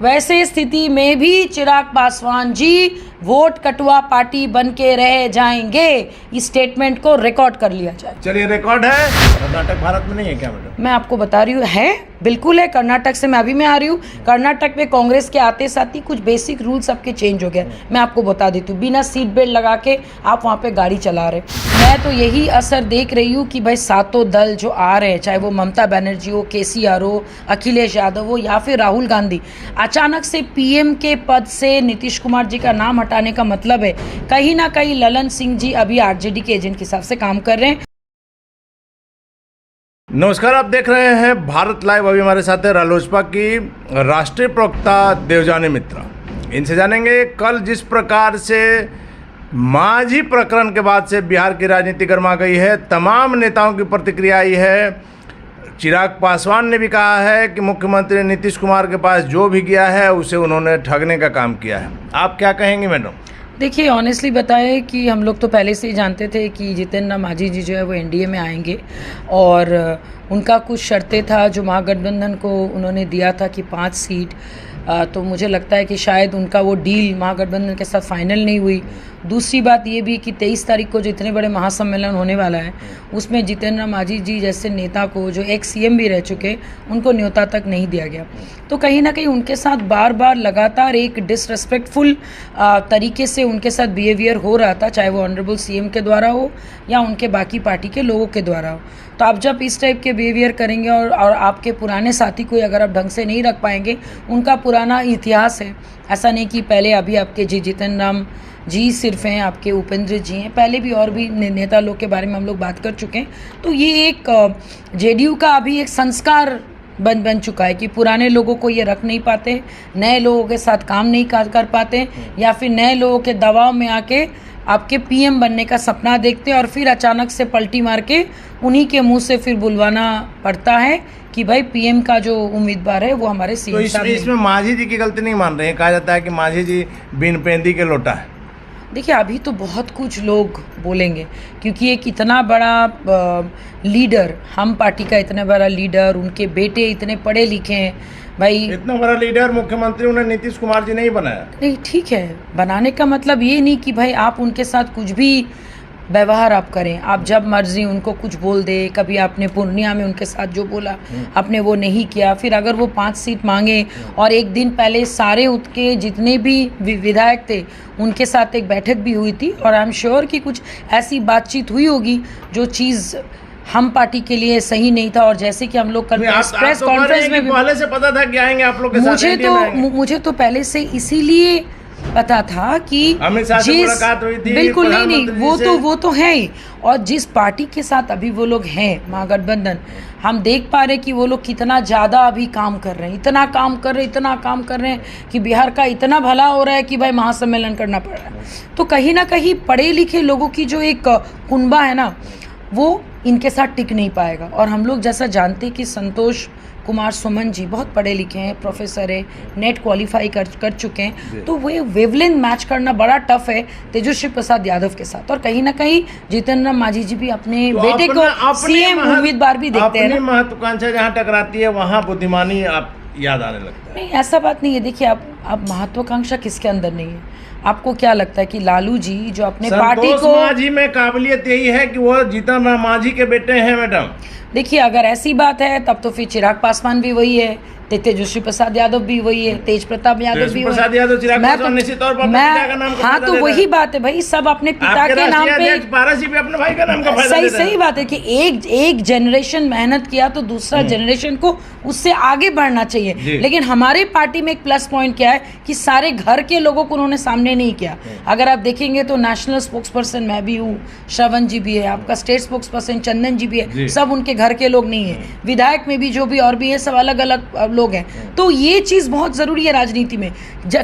वैसे स्थिति में भी चिराग पासवान जी वोट कटुआ पार्टी बन के रह जाएंगे। इस स्टेटमेंट को रिकॉर्ड कर लिया जाए। चलिए, रिकॉर्ड है। कर्नाटक भारत में नहीं है क्या मैडम? मैं आपको बता रही हूँ, है, बिल्कुल है। कर्नाटक से मैं अभी मैं आ रही हूँ। कर्नाटक में कांग्रेस के आते साथ ही कुछ बेसिक रूल्स सबके चेंज हो गए। मैं आपको बता देती हूँ, बिना सीट बेल्ट लगा के आप वहाँ पे गाड़ी चला रहे। मैं तो यही असर देख रही हूँ कि भाई सातों दल जो आ रहे हैं, चाहे वो ममता बनर्जी हो, केसीआर हो, अखिलेश यादव हो या फिर राहुल गांधी, अचानक से पीएम के पद से नीतीश कुमार जी का नाम हटाने का मतलब है कहीं ना कहीं ललन सिंह जी अभी आरजेडी के एजेंट के हिसाब से काम कर रहे हैं। नमस्कार, आप देख रहे हैं भारत लाइव। अभी हमारे साथ है रालोसपा की राष्ट्रीय प्रवक्ता देवजानी मित्रा। इनसे जानेंगे कल जिस प्रकार से मांझी प्रकरण के बाद से बिहार की राजनीति गर्मा गई है, तमाम नेताओं की प्रतिक्रिया आई है। चिराग पासवान ने भी कहा है कि मुख्यमंत्री नीतीश कुमार के पास जो भी गया है उसे उन्होंने ठगने का काम किया है। आप क्या कहेंगे मैडम? देखिए, ऑनेस्टली बताएं कि हम लोग तो पहले से ही जानते थे कि जितिन राम मांझी जी जो है वो एनडीए में आएंगे और उनका कुछ शर्तें था जो महागठबंधन को उन्होंने दिया था कि 5 सीट। तो मुझे लगता है कि शायद उनका वो डील महागठबंधन के साथ फाइनल नहीं हुई। दूसरी बात ये भी कि 23 तारीख को जो इतने बड़े महासम्मेलन होने वाला है उसमें जितिन राम मांझी जी जैसे नेता को, जो एक सीएम भी रह चुके, उनको न्योता तक नहीं दिया गया। तो कहीं ना कहीं उनके साथ बार बार लगातार एक डिसरेस्पेक्टफुल तरीके से उनके साथ बिहेवियर हो रहा था, चाहे वो ऑनरेबल सीएम के द्वारा हो या उनके बाकी पार्टी के लोगों के द्वारा हो। तो आप जब इस टाइप के बिहेवियर करेंगे और आपके पुराने साथी को अगर आप ढंग से नहीं रख पाएंगे, उनका पुराना इतिहास है, ऐसा नहीं कि पहले अभी आपके जितिन राम जी सिर्फ हैं, आपके उपेंद्र जी हैं, पहले भी और भी नेता लोग के बारे में हम लोग बात कर चुके हैं। तो ये एक जेडीयू का अभी एक संस्कार बन चुका है कि पुराने लोगों को ये रख नहीं पाते, नए लोगों के साथ काम नहीं कर पाते, या फिर नए लोगों के दबाव में आके आपके पीएम बनने का सपना देखते हैं और फिर अचानक से पलटी मार के उन्हीं के मुंह से फिर बुलवाना पड़ता है कि भाई पीएम का जो उम्मीदवार है वो हमारे सीएम। तो इसमें मांझी जी की गलती नहीं मान रहे हैं? कहा जाता है कि मांझी जी बिन पेंदी के लोटा है। देखिए, अभी तो बहुत कुछ लोग बोलेंगे क्योंकि एक इतना बड़ा लीडर, हम पार्टी का इतना बड़ा लीडर, उनके बेटे इतने पढ़े लिखे हैं भाई। इतना बड़ा लीडर मुख्यमंत्री उन्हें नीतीश कुमार जी नहीं बनाया। नहीं, ठीक है, बनाने का मतलब ये नहीं कि भाई आप उनके साथ कुछ भी व्यवहार आप करें, आप जब मर्जी उनको कुछ बोल दे। कभी आपने पूर्णिया में उनके साथ जो बोला आपने वो नहीं किया। फिर अगर वो 5 सीट मांगे और एक दिन पहले सारे उनके जितने भी विधायक थे उनके साथ एक बैठक भी हुई थी और आई एम श्योर कि कुछ ऐसी बातचीत हुई होगी जो चीज़ हम पार्टी के लिए सही नहीं था। और जैसे कि हम लोग कल प्रेस कॉन्फ्रेंस में पहले से पता था कि आएंगे आप लोग के साथ। मुझे तो पहले से इसीलिए पता था कि बिल्कुल नहीं, वो तो है ही। और जिस पार्टी के साथ अभी वो लोग हैं, महागठबंधन, हम देख पा रहे कि वो लोग कितना ज़्यादा अभी काम कर रहे हैं, इतना काम कर रहे हैं कि बिहार का इतना भला हो रहा है कि भाई महासम्मेलन करना पड़ रहा है। तो कहीं ना कहीं पढ़े लिखे लोगों की जो एक कुनबा है ना, वो इनके साथ टिक नहीं पाएगा। और हम लोग जैसा जानते कि संतोष कुमार सुमन जी बहुत पढ़े लिखे हैं, प्रोफेसर है, नेट क्वालिफाई कर चुके हैं, तो वो वेवलेंथ मैच करना बड़ा टफ है तेजस्वी प्रसाद यादव के साथ। और कहीं ना कहीं जितिन राम मांझी जी भी अपने बेटे को सीएम उम्मीदवार भी देखते हैं। महत्वाकांक्षा जहाँ टकराती है वहाँ बुद्धिमानी आप याद आने लगता है। नहीं, ऐसा बात नहीं है। देखिए, आप महत्वाकांक्षा किसके अंदर नहीं है? आपको क्या लगता है कि लालू जी जो अपने पार्टी को, मांझी में काबिलियत यही है कि वो जितिन राम मांझी के बेटे हैं मैडम? देखिए, अगर ऐसी बात है तब तो फिर चिराग पासवान भी वही है, तेजस्वी प्रसाद यादव भी वही है, तेज प्रताप यादव भी वही है। हाँ, तो वही बात है भाई, सब अपने पिता के नाम पे, अपने भाई का नाम का फायदा सही बात है कि एक जनरेशन मेहनत किया तो दूसरा जनरेशन को उससे आगे बढ़ना चाहिए। लेकिन हमारे पार्टी में एक प्लस पॉइंट क्या है कि सारे घर के लोगों को उन्होंने सामने नहीं किया। अगर आप देखेंगे तो नेशनल स्पोक्स पर्सन मैं भी हूँ, श्रवण जी भी है, आपका स्टेट स्पोक्स पर्सन चंदन जी भी है, सब उनके घर के लोग नहीं है। विधायक में भी जो भी और भी है, सब अलग अलग लोग हैं। तो ये चीज़ बहुत ज़रूरी है राजनीति में।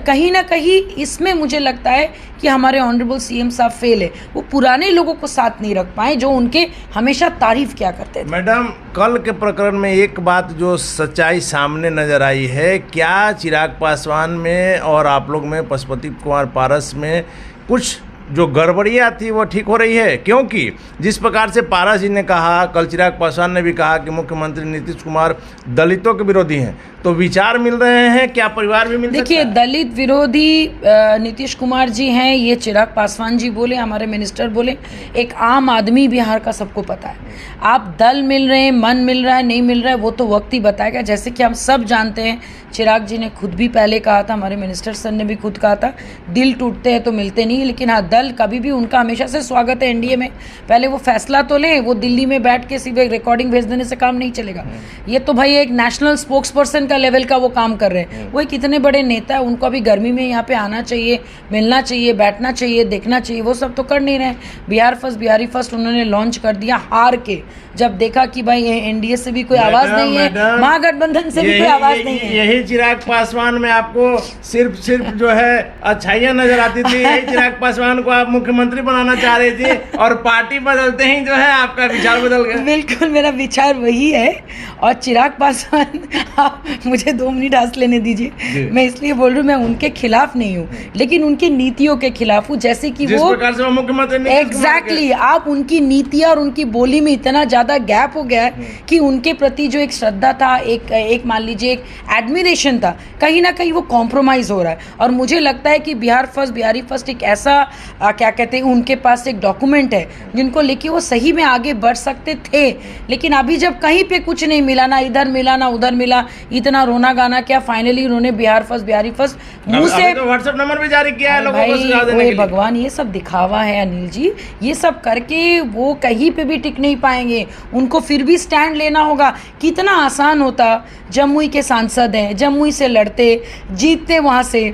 कहीं ना कहीं इसमें मुझे लगता है कि हमारे ऑनरेबल सीएम साहब फेल है, वो पुराने लोगों को साथ नहीं रख पाए जो उनके हमेशा तारीफ किया करते थे। मैडम, कल के प्रकरण में एक बात जो सच्चाई सामने नजर आई है, क्या चिराग पासवान में और आप लोग में, पशुपति कुमार पारस में कुछ जो गड़बड़ियाँ थी वो ठीक हो रही है? क्योंकि जिस प्रकार से पारस जी ने कहा, कल चिराग पासवान ने भी कहा कि मुख्यमंत्री नीतीश कुमार दलितों के विरोधी हैं, तो विचार मिल रहे हैं, क्या परिवार भी मिल सकता है? देखिए, दलित विरोधी नीतीश कुमार जी हैं, ये चिराग पासवान जी बोले, हमारे मिनिस्टर बोले, एक आम आदमी बिहार का सबको पता है। आप दल मिल रहे हैं, मन मिल रहा है, नहीं मिल रहा है, वो तो वक्त ही बताएगा। जैसे कि हम सब जानते हैं, चिराग जी ने खुद भी पहले कहा था, हमारे मिनिस्टर सर ने भी खुद कहा था, दिल टूटते हैं तो मिलते नहीं, लेकिन हाँ, दल कभी भी उनका हमेशा से स्वागत है एनडीए में। पहले वो फैसला तो लें, वो दिल्ली में बैठ के सिर्फ एक रिकॉर्डिंग भेज देने से काम नहीं चलेगा। ये तो भाई एक नेशनल स्पोक्स पर्सन का लेवल का वो काम कर रहे हैं। वो कितने बड़े नेता है, उनको अभी गर्मी में यहाँ पे आना चाहिए, मिलना चाहिए, बैठना चाहिए, देखना चाहिए, वो सब तो कर नहीं रहे। बिहार फर्स्ट, बिहारी फर्स्ट उन्होंने लॉन्च कर दिया हार के, जब देखा कि भाई एनडीए से भी कोई आवाज नहीं है, महागठबंधन से भी कोई आवाज नहीं है। यही चिराग पासवान में आपको सिर्फ जो है अच्छाइयाँ नजर आती थी, यही चिराग पासवान को आप मुख्यमंत्री बनाना चाह रही थी, और पार्टी बदलते ही जो है आपका विचार बदल गया। बिल्कुल, मेरा विचार वही है। और चिराग पासवान, आप मुझे 2 मिनट हंस लेने दीजिए। मैं इसलिए बोल रही हूँ, मैं उनके खिलाफ नहीं हूँ, लेकिन उनकी नीतियों के खिलाफ हूँ। जैसे कि जिस वो प्रकार से वो मुख्यमंत्री, एग्जैक्टली आप उनकी नीतियाँ और उनकी बोली में इतना ज़्यादा गैप हो गया है कि उनके प्रति जो एक श्रद्धा था, एक मान लीजिए एक एडमिरेशन था, कहीं ना कहीं वो कॉम्प्रोमाइज़ हो रहा है। और मुझे लगता है कि बिहार फर्स्ट, बिहारी फर्स्ट एक ऐसा क्या कहते हैं, उनके पास एक डॉक्यूमेंट है जिनको लेके वो सही में आगे बढ़ सकते थे। लेकिन अभी जब कहीं पे कुछ नहीं मिला, ना इधर मिला ना उधर मिला, इतना रोना गाना क्या, फाइनली उन्होंने बिहार फर्स्ट, बिहारी फर्स्ट मुंह से तो व्हाट्सएप नंबर भी जारी किया है लोगों को सुझाव देने के लिए। भगवान, ये सब दिखावा है अनिल जी, ये सब करके वो कहीं पे भी टिक नहीं पाएंगे। उनको फिर भी स्टैंड लेना होगा। कितना आसान होता, जमुई के सांसद हैं, जमुई से लड़ते, जीतते वहाँ से,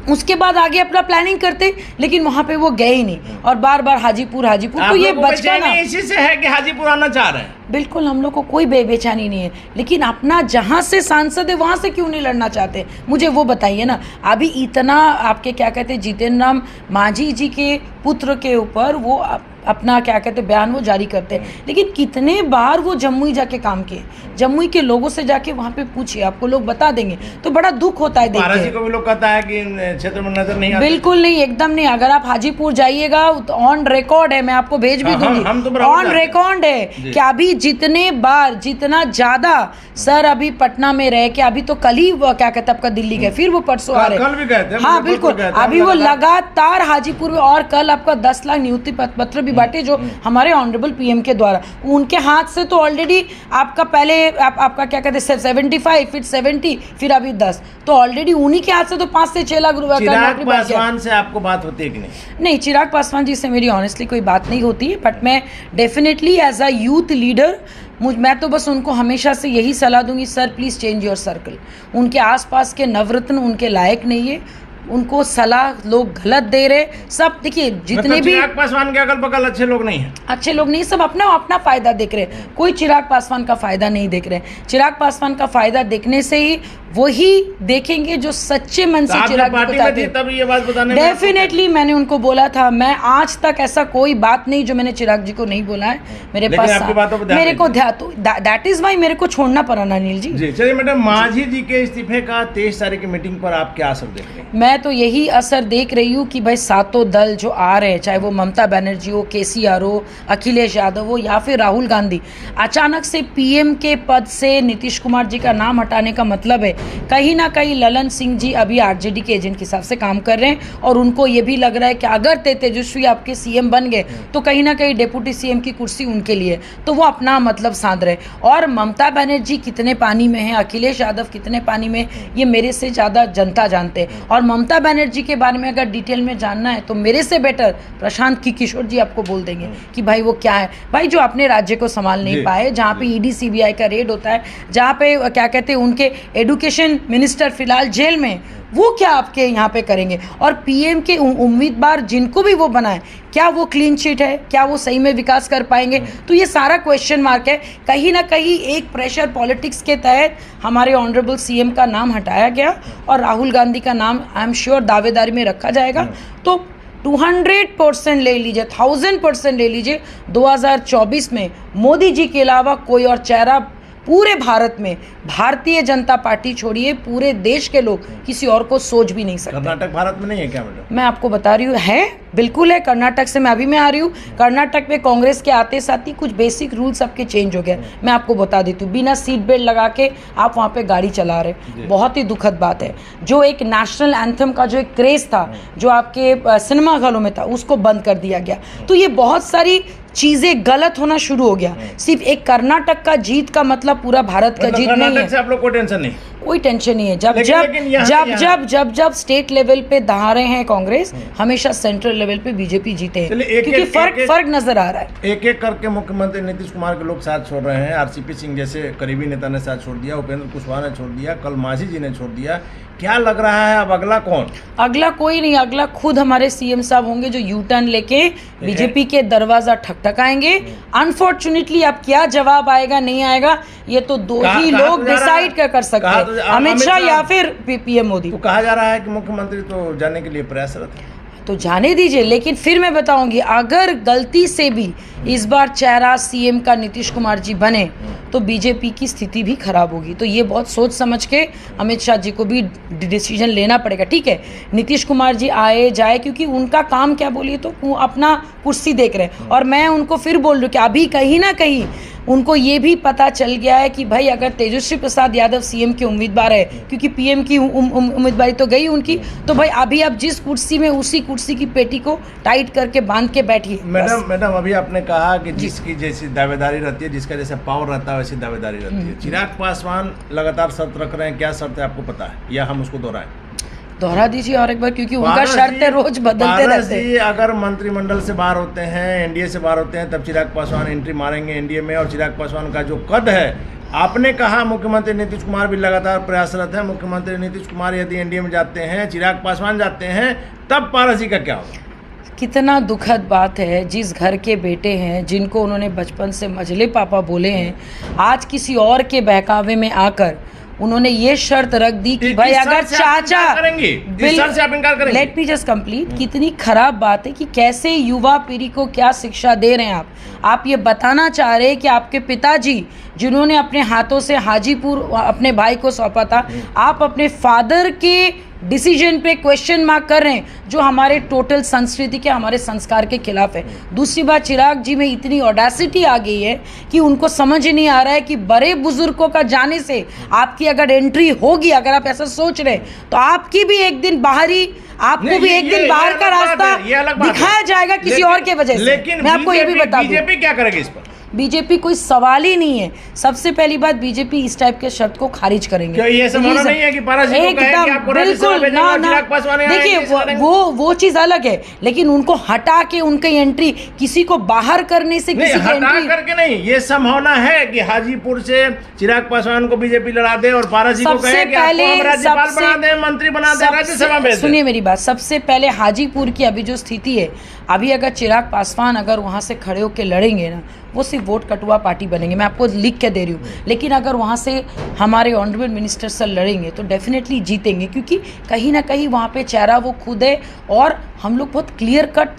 उसके बाद आगे अपना प्लानिंग करते, लेकिन वहाँ पे वो गए ही नहीं, और बार बार हाजीपुर तो ये बचकाना इसी से है कि हाजीपुर आना चाह रहे हैं। बिल्कुल, हम लोग को कोई बेचैनी नहीं है, लेकिन अपना जहाँ से सांसद है वहाँ से क्यों नहीं लड़ना चाहते, मुझे वो बताइए ना। अभी इतना आपके क्या कहते हैं, जितेंद्र राम मांझी जी के पुत्र के ऊपर वो अपना क्या कहते बयान वो जारी करते हैं, लेकिन कितने बार वो जमुई जाके काम किए, जमुई के लोगों से जाके वहाँ पे पूछिए, आपको लोग बता देंगे। तो बड़ा दुख होता है देख के। को भी लोग कहता है कि क्षेत्र में नजर नहीं आते। बिल्कुल नहीं, एकदम नहीं। अगर आप हाजीपुर जाइएगा तो ऑन रिकॉर्ड है, मैं आपको भेज भी दूंगी, ऑन रिकॉर्ड है कि अभी जितने बार, जितना ज्यादा सर अभी पटना में रह के, अभी तो कल ही क्या कहते आपका दिल्ली गए, फिर वो परसों आ रहे, कल भी गए थे। हाँ बिल्कुल, अभी वो लगातार हाजीपुर में, और कल आपका 10 लाख नियुक्ति पत्र भी बांटे जो हमारे ऑनरेबल पीएम के द्वारा, उनके हाथ से तो ऑलरेडी आपका पहले आपका क्या कहते हैं 75, फिर 70, फिर अभी 10, तो ऑलरेडी उन्हीं के हाथ से तो 5 से 6 लाख रुपए का चिराग पासवान से आपको बात होती है कि नहीं? चिराग पासवान जी से मेरी ऑनेस्टली कोई बात नहीं होती है, बट मैं definitely as a youth leader मैं तो बस उनको हमेशा से यही सलाह दूंगी, sir please change your circle. उनके आसपास के नवरत्न उनके लायक नहीं है, उनको सलाह लोग गलत दे रहे सब। देखिए जितने भी चिराग पासवान के अगल बगल अच्छे लोग नहीं हैं, अच्छे लोग नहीं, सब अपना अपना फायदा देख रहे हैं, कोई चिराग पासवान का फायदा नहीं देख रहे। चिराग पासवान का फायदा देखने से ही वही देखेंगे जो सच्चे मन से चिराग को डेफिनेटली मैंने उनको बोला था, मैं आज तक ऐसा कोई बात नहीं जो मैंने चिराग जी को नहीं बोला है मेरे पास, मेरे को दैट इज वाई मेरे को छोड़ना पड़ा ना अनिल जी। चलिए मैडम, मांझी जी के इस्तीफे का 23 तारीख की मीटिंग पर आप क्या असर देख रहे हैं? मैं तो यही असर देख रही हूँ कि भाई सातों दल जो आ रहे हैं, चाहे वो ममता बनर्जी हो, केसीआर हो, अखिलेश यादव हो, या फिर राहुल गांधी, अचानक से पीएम के पद से नीतीश कुमार जी का नाम हटाने का मतलब है कहीं ना कहीं ललन सिंह जी अभी आरजेडी के एजेंट के हिसाब से काम कर रहे हैं, और उनको ये भी लग रहा है कि अगर तेजस्वी आपके सीएम बन गए तो कहीं ना कहीं डिप्टी सीएम की कुर्सी उनके लिए, तो वो अपना मतलब साध रहे। और ममता बनर्जी कितने पानी में है, अखिलेश यादव कितने पानी में, ये मेरे से ज़्यादा जनता जानते हैं। और ममता बनर्जी के बारे में अगर डिटेल में जानना है तो मेरे से बेटर प्रशांत किशोर जी आपको बोल देंगे कि भाई वो क्या है, भाई जो अपने राज्य को संभाल नहीं पाए, जहाँ पे ईडी सीबीआई का रेड होता है, जहाँ पे क्या कहते हैं उनके एडुकेशन मिनिस्टर फिलहाल जेल में, वो क्या आपके यहाँ पे करेंगे। और पीएम के उम्मीदवार जिनको भी वो बनाए, क्या वो क्लीन शीट है, क्या वो सही में विकास कर पाएंगे, तो ये सारा क्वेश्चन मार्क है। कहीं ना कहीं एक प्रेशर पॉलिटिक्स के तहत हमारे ऑनरेबल सीएम का नाम हटाया गया और राहुल गांधी का नाम आई एम श्योर दावेदारी में रखा जाएगा। तो 200% ले लीजिए, 1000% ले लीजिए, 2024 में मोदी जी के अलावा कोई और चेहरा पूरे भारत में भारतीय जनता पार्टी छोड़िए पूरे देश के लोग किसी और को सोच भी नहीं सकते। कर्नाटक भारत में नहीं है क्या मैडम? मैं आपको बता रही हूँ, है, बिल्कुल है। कर्नाटक से मैं अभी मैं आ रही हूँ। कर्नाटक में कांग्रेस के आते साथ ही कुछ बेसिक रूल सबके चेंज हो गए। मैं आपको बता देती हूँ, बिना सीट बेल्ट लगा के आप वहाँ पे गाड़ी चला रहे, बहुत ही दुखद बात है। जो एक नेशनल एंथम का जो एक क्रेज था, जो आपके सिनेमा घरों में था, उसको बंद कर दिया गया। तो ये बहुत सारी चीजें गलत होना शुरू हो गया। सिर्फ एक कर्नाटक का जीत का मतलब पूरा भारत का जीत नहीं है। से आप लोग को टेंशन नहीं? कोई टेंशन नहीं है। जब जब स्टेट लेवल पे दहाड़े हैं कांग्रेस, हमेशा सेंट्रल लेवल पे बीजेपी जीते हैं, क्योंकि फर्क नजर आ रहा है। एक एक करके मुख्यमंत्री नीतीश कुमार के लोग साथ छोड़ रहे हैं। आरसीपी सिंह जैसे करीबी नेता ने साथ छोड़ दिया, उपेंद्र कुशवाहा ने छोड़ दिया, कल मांझी जी ने छोड़ दिया। क्या लग रहा है अब अगला कौन? अगला कोई नहीं, अगला खुद हमारे सीएम साहब होंगे, जो यू टर्न लेके बीजेपी के दरवाजा ठकठकाएंगे। अनफॉर्चुनेटली अब क्या जवाब आएगा नहीं आएगा, ये तो दो ही लोग डिसाइड कर सकते हैं, अमित शाह या फिर पीएम मोदी। तो कहा जा रहा है कि मुख्यमंत्री तो जाने के लिए प्रयासरत है। तो जाने दीजिए, लेकिन फिर मैं बताऊंगी, अगर गलती से भी इस बार चेहरा सीएम का नीतीश कुमार जी बने तो बीजेपी की स्थिति भी खराब होगी। तो ये बहुत सोच समझ के अमित शाह जी को भी डिसीजन लेना पड़ेगा। ठीक है, नीतीश कुमार जी आए जाए, क्योंकि उनका काम क्या बोलिए तो वो अपना कुर्सी देख रहे हैं। और मैं उनको फिर बोल रही हूँ कि अभी कहीं ना कहीं उनको ये भी पता चल गया है कि भाई अगर तेजस्वी प्रसाद यादव सीएम के उम्मीदवार है, क्योंकि पीएम की उम्मीदवारी तो गई उनकी, तो भाई अभी आप जिस कुर्सी में, उसी कुर्सी की पेटी को टाइट करके बांध के बैठिए। मैडम अभी आपने कहा कि जिसकी जैसी दावेदारी रहती है, जिसका जैसा पावर रहता है वैसी दावेदारी रहती है। चिराग पासवान लगातार शर्त रख रहे हैं, क्या शर्त है आपको पता है या हम उसको दोहराएं? दोहरा दीजिए और एक बार, क्योंकि उनका शर्त रोज बदलते रहते हैं। अगर मंत्रिमंडल से बाहर होते हैं, एनडीए से बाहर होते हैं, तब चिराग पासवान एंट्री मारेंगे एनडीए में। और चिराग पासवान का जो कद है, आपने कहा मुख्यमंत्री नीतीश कुमार भी लगातार प्रयासरत है। मुख्यमंत्री नीतीश कुमार यदि एनडीए में जाते हैं, चिराग पासवान जाते हैं, तब पारस जी का क्या होगा? कितना दुखद बात है, जिस घर के बेटे हैं, जिनको उन्होंने बचपन से मझले पापा बोले हैं, आज किसी और के बहकावे में आकर उन्होंने ये शर्त रख दी कि भाई अगर चाचा लेट मी जस्ट कंप्लीट। कितनी खराब बात है कि कैसे युवा पीढ़ी को क्या शिक्षा दे रहे हैं आप ये बताना चाह रहे हैं कि आपके पिताजी जिन्होंने अपने हाथों से हाजीपुर अपने भाई को सौंपा था, आप अपने फादर के डिसीजन पे क्वेश्चन मार्क कर रहे हैं, जो हमारे टोटल संस्कृति के, हमारे संस्कार के खिलाफ है। दूसरी बात, चिराग जी में इतनी ऑडेसिटी आ गई है कि उनको समझ नहीं आ रहा है कि बड़े बुजुर्गों का जाने से आपकी अगर एंट्री होगी, अगर आप ऐसा सोच रहे हैं, तो आपकी भी एक दिन बाहरी, आपको भी एक दिन बाहर का रास्ता दिखाया जाएगा किसी और के वजह से। लेकिन मैं आपको ये भी बता दूं, बीजेपी क्या करेगी इस पर? बीजेपी कोई सवाल ही नहीं है। सबसे पहली बात, बीजेपी इस टाइप के शर्त को खारिज करेंगे। क्या ये संभावना नहीं है कि पारस जी को कहे कि आपको बिल्कुल ना, देखिए वो चीज अलग है, लेकिन उनको हटा के उनकी एंट्री, किसी को बाहर करने से किसी की एंट्री करके नहीं, ये संभावना है कि हाजीपुर से चिराग पासवान को बीजेपी लड़ा दे और पारस जी को कहे कि आपको हम राज्यपाल बना दे, मंत्री बना दे, राज्यसभा भेज दे। सुनिए मेरी बात, सबसे पहले हाजीपुर की अभी जो स्थिति है, अभी अगर चिराग पासवान अगर वहाँ से खड़े होकर लड़ेंगे ना, वो सिर्फ वोट कटुआ पार्टी बनेंगे। मैं आपको लिख के दे रही हूँ। लेकिन अगर वहाँ से हमारे ऑनरेबल मिनिस्टर सर लड़ेंगे तो डेफिनेटली जीतेंगे, क्योंकि कहीं ना कहीं वहाँ पे चेहरा वो खुद है। और हम लोग बहुत क्लियर कट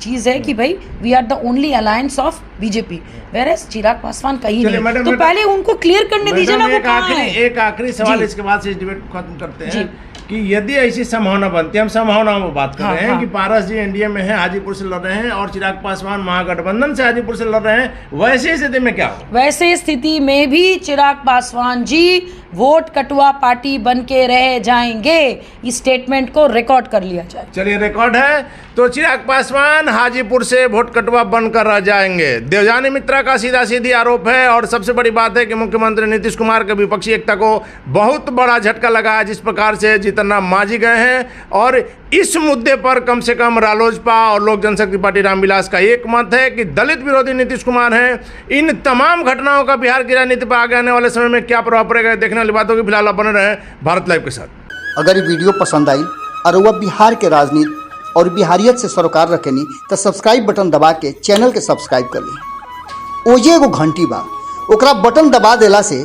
चीज़ है कि भाई we are the only alliance of BJP, whereas Chirag Paswan कहीं नहीं। तो पहले उनको क्लियर करने दीजिए ना, वो कहाँ है। एक आखिरी सवाल, इसके बाद से इस डिबेट को खत्म करते हैं कि यदि ऐसी संभावना बनती है, हम संभावनाओं में बात कर रहे हैं कि पारस जी एनडीए में हैं, हाजीपुर से लड़ रहे हैं, और चिराग पासवान महागठबंधन से हाजीपुर से लड़ रहे हैं, वैसी स्थिति में क्या हो? वैसे स्थिति में भी चिराग पासवान जी वोट कटुआ पार्टी बन के रह जाएंगे। इस स्टेटमेंट को रिकॉर्ड कर लिया जाए। चलिए, रिकॉर्ड है। तो चिराग पासवान हाजीपुर से वोट कटुआ बनकर रह जाएंगे, देवजानी मित्रा का सीधा सीधी आरोप है। और सबसे बड़ी बात है कि मुख्यमंत्री नीतीश कुमार के विपक्षी एकता को बहुत बड़ा झटका लगा है, जिस प्रकार से जितना मांझी गए हैं। और इस मुद्दे पर कम से कम रालोजपा और लोक जनशक्ति पार्टी रामविलास का एक मत है कि दलित विरोधी नीतीश कुमार हैं। इन तमाम घटनाओं का बिहार की राजनीति पर आगे आने वाले समय में क्या प्रभाव पड़ेगा, देखने वाली बातों की। फिलहाल आप बने रहे भारत लाइव के साथ। अगर ये वीडियो पसंद आई और वह बिहार के राजनीति और बिहारियत से सरोकार रखेनी, तो सब्सक्राइब बटन दबा के चैनल के सब्सक्राइब कर ली। ओजे एगो घंटी बा, ओकरा बटन दबा देला से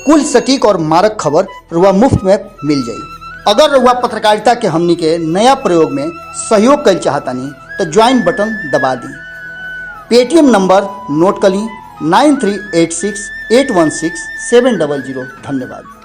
कुल सटीक और मारक खबर रुआ मुफ्त में मिल जाई। अगर रुआ पत्रकारिता के हमनी के नया प्रयोग में सहयोग कर चाहतानी, तो ज्वाइन बटन दबा दी। पेटीएम नंबर नोट कर ली 9386816700। धन्यवाद।